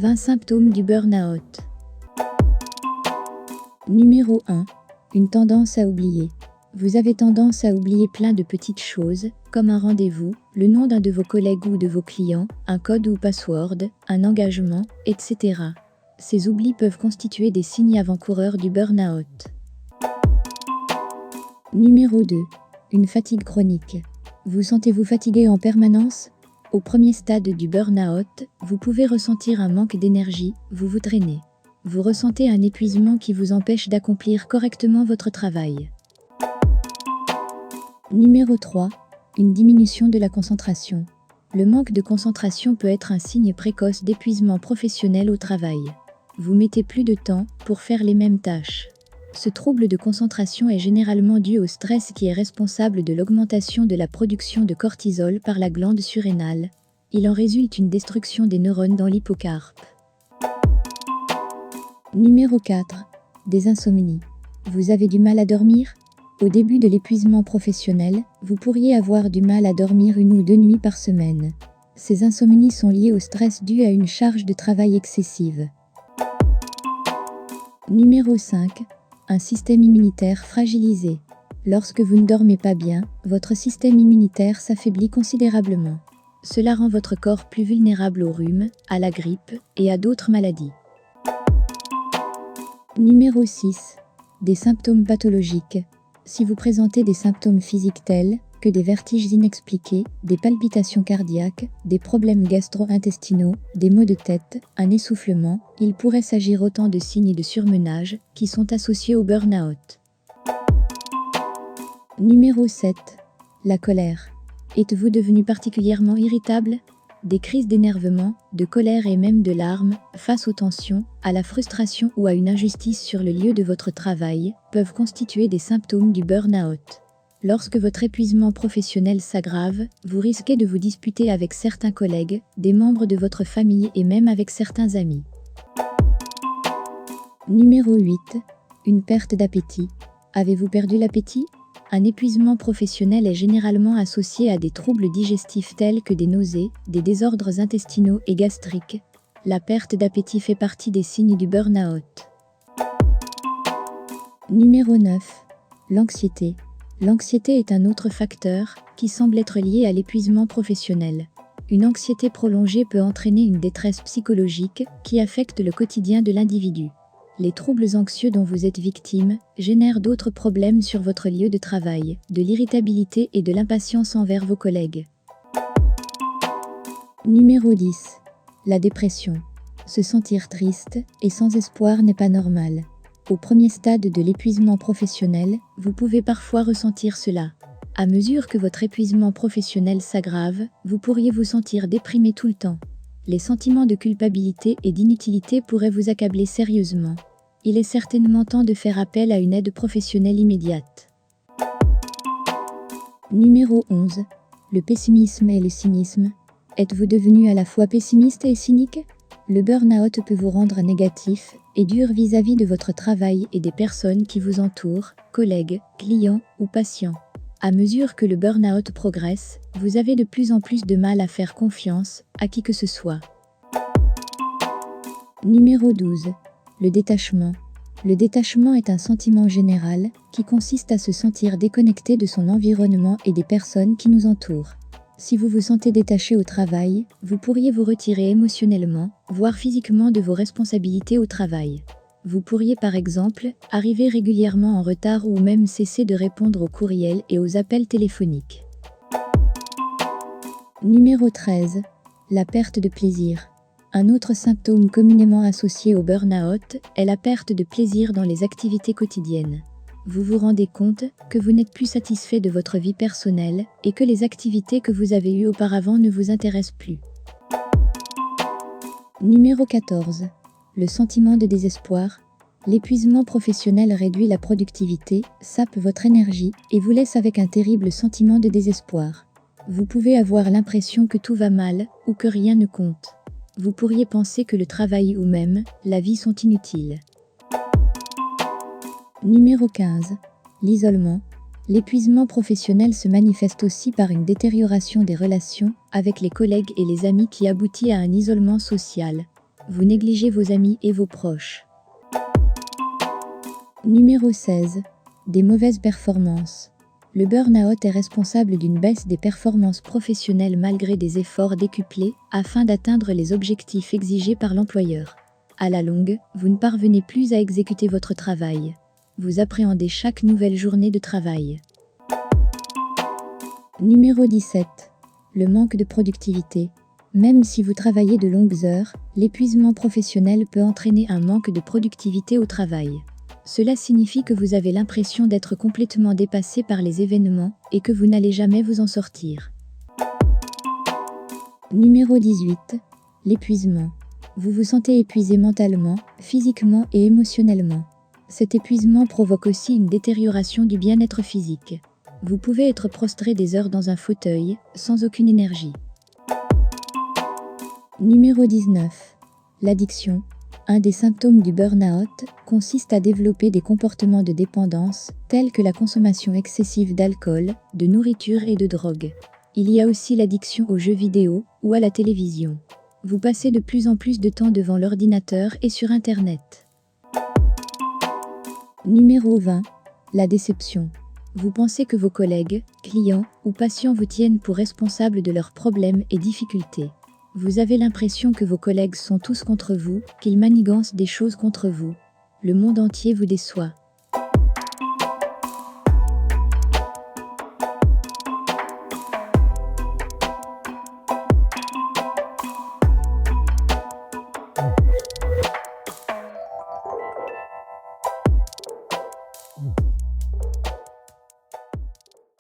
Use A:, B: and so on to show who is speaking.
A: 20 symptômes du burn-out. Numéro 1. Une tendance à oublier. Vous avez tendance à oublier plein de petites choses, comme un rendez-vous, le nom d'un de vos collègues ou de vos clients, un code ou password, un engagement, etc. Ces oublis peuvent constituer des signes avant-coureurs du burn-out. Numéro 2. Une fatigue chronique. Vous sentez-vous fatigué en permanence ? Au premier stade du burn-out, vous pouvez ressentir un manque d'énergie, vous vous drainez. Vous ressentez un épuisement qui vous empêche d'accomplir correctement votre travail. Numéro 3. Une diminution de la concentration. Le manque de concentration peut être un signe précoce d'épuisement professionnel au travail. Vous mettez plus de temps pour faire les mêmes tâches. Ce trouble de concentration est généralement dû au stress qui est responsable de l'augmentation de la production de cortisol par la glande surrénale. Il en résulte une destruction des neurones dans l'hippocampus. Numéro 4. Des insomnies. Vous avez du mal à dormir ? Au début de l'épuisement professionnel, vous pourriez avoir du mal à dormir 1 ou 2 nuits par semaine. Ces insomnies sont liées au stress dû à une charge de travail excessive. Numéro 5. Un système immunitaire fragilisé. Lorsque vous ne dormez pas bien, votre système immunitaire s'affaiblit considérablement. Cela rend votre corps plus vulnérable au rhume, à la grippe et à d'autres maladies. Numéro 6. Des symptômes pathologiques. Si vous présentez des symptômes physiques tels que des vertiges inexpliqués, des palpitations cardiaques, des problèmes gastro-intestinaux, des maux de tête, un essoufflement, il pourrait s'agir autant de signes de surmenage qui sont associés au burn-out. Numéro 7. La colère. Êtes-vous devenu particulièrement irritable ? Des crises d'énervement, de colère et même de larmes, face aux tensions, à la frustration ou à une injustice sur le lieu de votre travail, peuvent constituer des symptômes du burn-out. Lorsque votre épuisement professionnel s'aggrave, vous risquez de vous disputer avec certains collègues, des membres de votre famille et même avec certains amis. Numéro 8. Une perte d'appétit. Avez-vous perdu l'appétit ? Un épuisement professionnel est généralement associé à des troubles digestifs tels que des nausées, des désordres intestinaux et gastriques. La perte d'appétit fait partie des signes du burn-out. Numéro 9. L'anxiété. L'anxiété est un autre facteur qui semble être lié à l'épuisement professionnel. Une anxiété prolongée peut entraîner une détresse psychologique qui affecte le quotidien de l'individu. Les troubles anxieux dont vous êtes victime génèrent d'autres problèmes sur votre lieu de travail, de l'irritabilité et de l'impatience envers vos collègues. Numéro 10. La dépression. Se sentir triste et sans espoir n'est pas normal. Au premier stade de l'épuisement professionnel, vous pouvez parfois ressentir cela. À mesure que votre épuisement professionnel s'aggrave, vous pourriez vous sentir déprimé tout le temps. Les sentiments de culpabilité et d'inutilité pourraient vous accabler sérieusement. Il est certainement temps de faire appel à une aide professionnelle immédiate. Numéro 11. Le pessimisme et le cynisme. Êtes-vous devenu à la fois pessimiste et cynique ? Le burn-out peut vous rendre négatif et dur vis-à-vis de votre travail et des personnes qui vous entourent, collègues, clients ou patients. À mesure que le burn-out progresse, vous avez de plus en plus de mal à faire confiance à qui que ce soit. Numéro 12. Le détachement. Le détachement est un sentiment général qui consiste à se sentir déconnecté de son environnement et des personnes qui nous entourent. Si vous vous sentez détaché au travail, vous pourriez vous retirer émotionnellement, voire physiquement de vos responsabilités au travail. Vous pourriez par exemple arriver régulièrement en retard ou même cesser de répondre aux courriels et aux appels téléphoniques. Numéro 13. La perte de plaisir. Un autre symptôme communément associé au burn-out est la perte de plaisir dans les activités quotidiennes. Vous vous rendez compte que vous n'êtes plus satisfait de votre vie personnelle et que les activités que vous avez eues auparavant ne vous intéressent plus. Numéro 14. Le sentiment de désespoir. L'épuisement professionnel réduit la productivité, sape votre énergie et vous laisse avec un terrible sentiment de désespoir. Vous pouvez avoir l'impression que tout va mal ou que rien ne compte. Vous pourriez penser que le travail ou même la vie sont inutiles. Numéro 15. L'isolement. L'épuisement professionnel se manifeste aussi par une détérioration des relations avec les collègues et les amis qui aboutit à un isolement social. Vous négligez vos amis et vos proches. Numéro 16. Des mauvaises performances. Le burn-out est responsable d'une baisse des performances professionnelles malgré des efforts décuplés afin d'atteindre les objectifs exigés par l'employeur. À la longue, vous ne parvenez plus à exécuter votre travail. Vous appréhendez chaque nouvelle journée de travail. Numéro 17. Le manque de productivité. Même si vous travaillez de longues heures, l'épuisement professionnel peut entraîner un manque de productivité au travail. Cela signifie que vous avez l'impression d'être complètement dépassé par les événements et que vous n'allez jamais vous en sortir. Numéro 18. L'épuisement. Vous vous sentez épuisé mentalement, physiquement et émotionnellement. Cet épuisement provoque aussi une détérioration du bien-être physique. Vous pouvez être prostré des heures dans un fauteuil, sans aucune énergie. Numéro 19. L'addiction. Un des symptômes du burn-out consiste à développer des comportements de dépendance tels que la consommation excessive d'alcool, de nourriture et de drogue. Il y a aussi l'addiction aux jeux vidéo ou à la télévision. Vous passez de plus en plus de temps devant l'ordinateur et sur Internet. Numéro 20. La déception. Vous pensez que vos collègues, clients ou patients vous tiennent pour responsable de leurs problèmes et difficultés. Vous avez l'impression que vos collègues sont tous contre vous, qu'ils manigancent des choses contre vous. Le monde entier vous déçoit.